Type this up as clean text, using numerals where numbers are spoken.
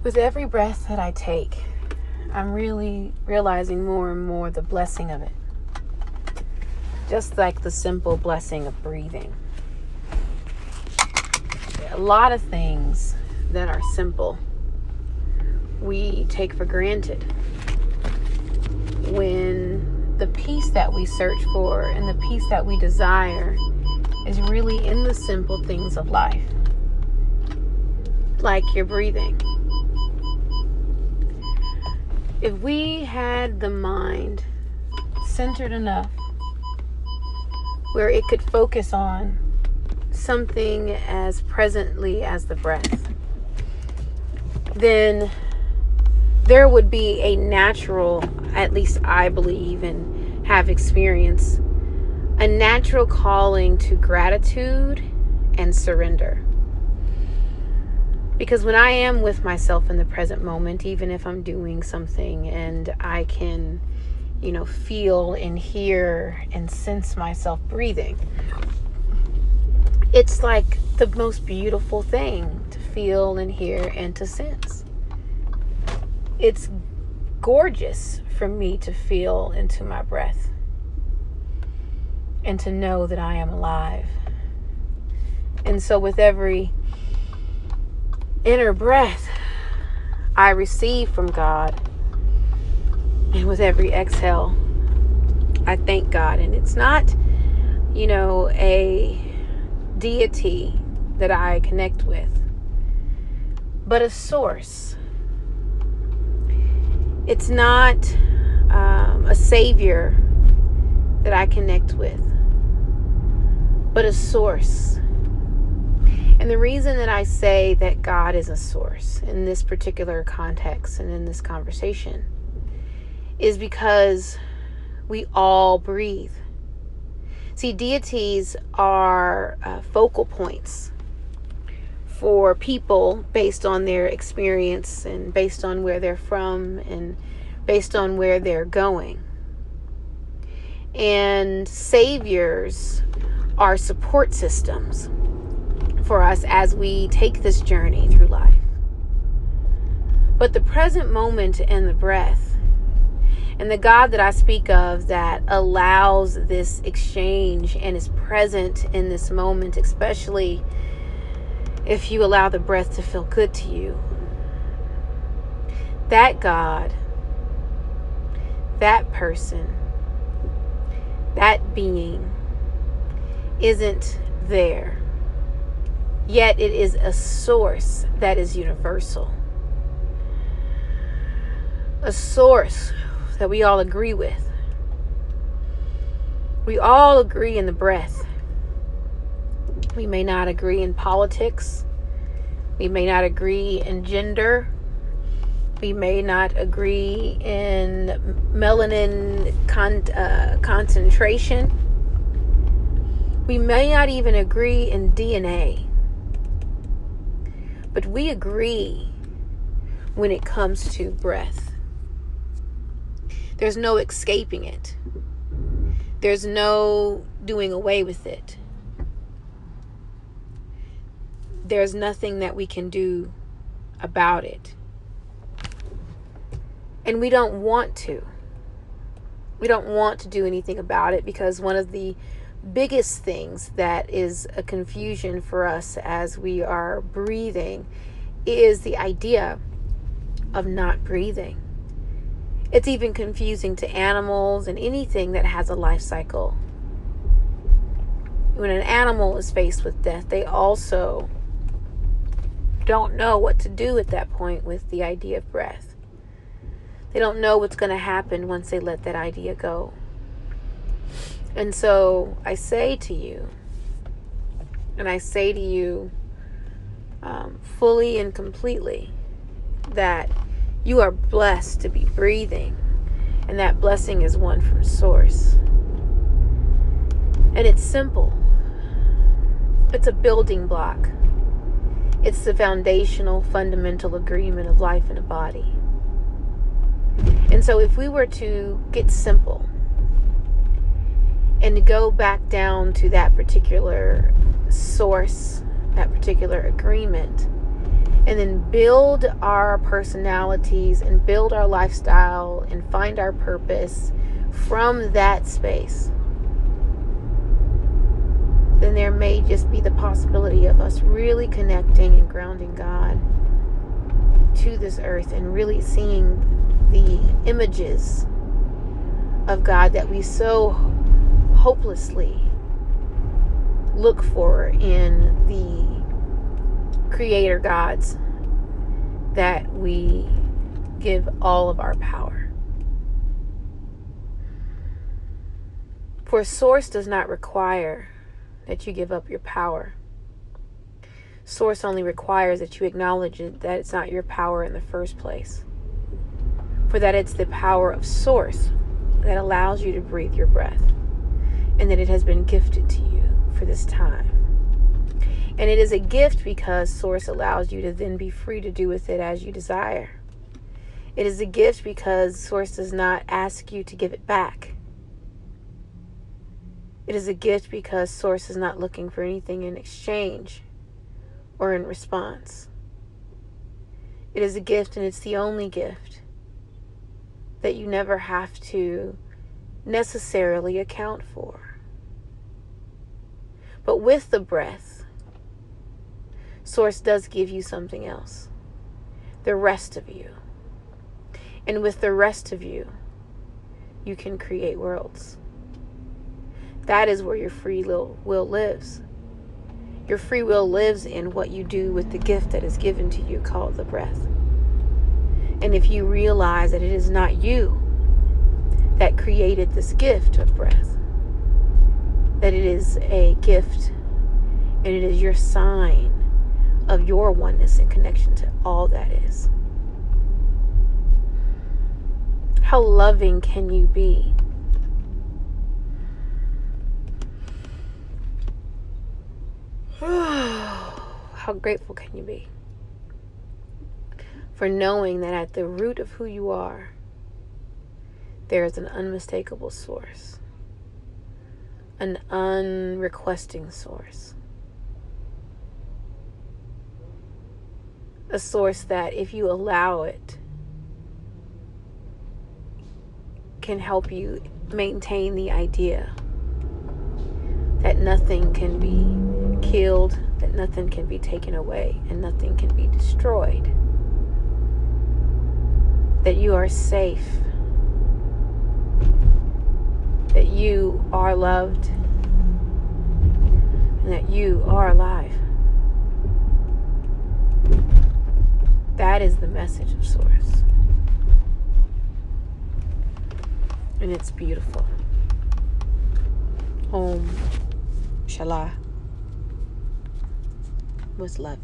With every breath that I take, I'm really realizing more and more the blessing of it. Just like the simple blessing of breathing. A lot of things that are simple, we take for granted. When the peace that we search for and the peace that we desire is really in the simple things of life. Like your breathing. If we had the mind centered enough where it could focus on something as presently as the breath, then there would be a natural, at least I believe and have experienced, a natural calling to gratitude and surrender. Because when I am with myself in the present moment, even if I'm doing something and I can, feel and hear and sense myself breathing, it's like the most beautiful thing to feel and hear and to sense. It's gorgeous for me to feel into my breath and to know that I am alive. And so with every inner breath I receive from God, and with every exhale I thank God. And it's not, a deity that I connect with, but a source. It's not a savior that I connect with, but a source. And the reason that I say that God is a source in this particular context and in this conversation is because we all breathe. See, deities are focal points for people based on their experience and based on where they're from and based on where they're going. And saviors are support systems for us as we take this journey through life. But the present moment and the breath and the God that I speak of that allows this exchange and is present in this moment, especially if you allow the breath to feel good to you, that God, that person, that being isn't there. Yet it is a source that is universal. A source that we all agree with. We all agree in the breath. We may not agree in politics. We may not agree in gender. We may not agree in melanin concentration. We may not even agree in DNA. But we agree when it comes to breath. There's no escaping it. There's no doing away with it. There's nothing that we can do about it. And we don't want to. We don't want to do anything about it because one of the biggest things that is a confusion for us as we are breathing is the idea of not breathing. It's even confusing to animals and anything that has a life cycle. When an animal is faced with death, they also don't know what to do at that point with the idea of breath. They don't know what's going to happen once they let that idea go. And so I say to you, fully and completely, that you are blessed to be breathing, and that blessing is one from Source. And it's simple. It's a building block. It's the foundational, fundamental agreement of life in a body. And so if we were to get simple and to go back down to that particular source, that particular agreement, and then build our personalities and build our lifestyle and find our purpose from that space, then there may just be the possibility of us really connecting and grounding God to this earth and really seeing the images of God that we so hopelessly look for in the creator gods that we give all of our power. For Source does not require that you give up your power. Source only requires that you acknowledge that it's not your power in the first place. For that it's the power of Source that allows you to breathe your breath, and that it has been gifted to you for this time. And it is a gift because Source allows you to then be free to do with it as you desire. It is a gift because Source does not ask you to give it back. It is a gift because Source is not looking for anything in exchange or in response. It is a gift, and it's the only gift that you never have to necessarily account for. But with the breath, Source does give you something else, the rest of you. And with the rest of you, you can create worlds. That is where your free will lives. Your free will lives in what you do with the gift that is given to you called the breath. And if you realize that it is not you that created this gift of breath, that it is a gift and it is your sign of your oneness and connection to all that is. How loving can you be? How grateful can you be for knowing that at the root of who you are, there is an unmistakable source, an unrequesting source, a source that, if you allow it, can help you maintain the idea that nothing can be killed, that nothing can be taken away, and nothing can be destroyed. That you are safe, that you are loved, and that you are alive. That is the message of Source. And it's beautiful. Om Shala. With love.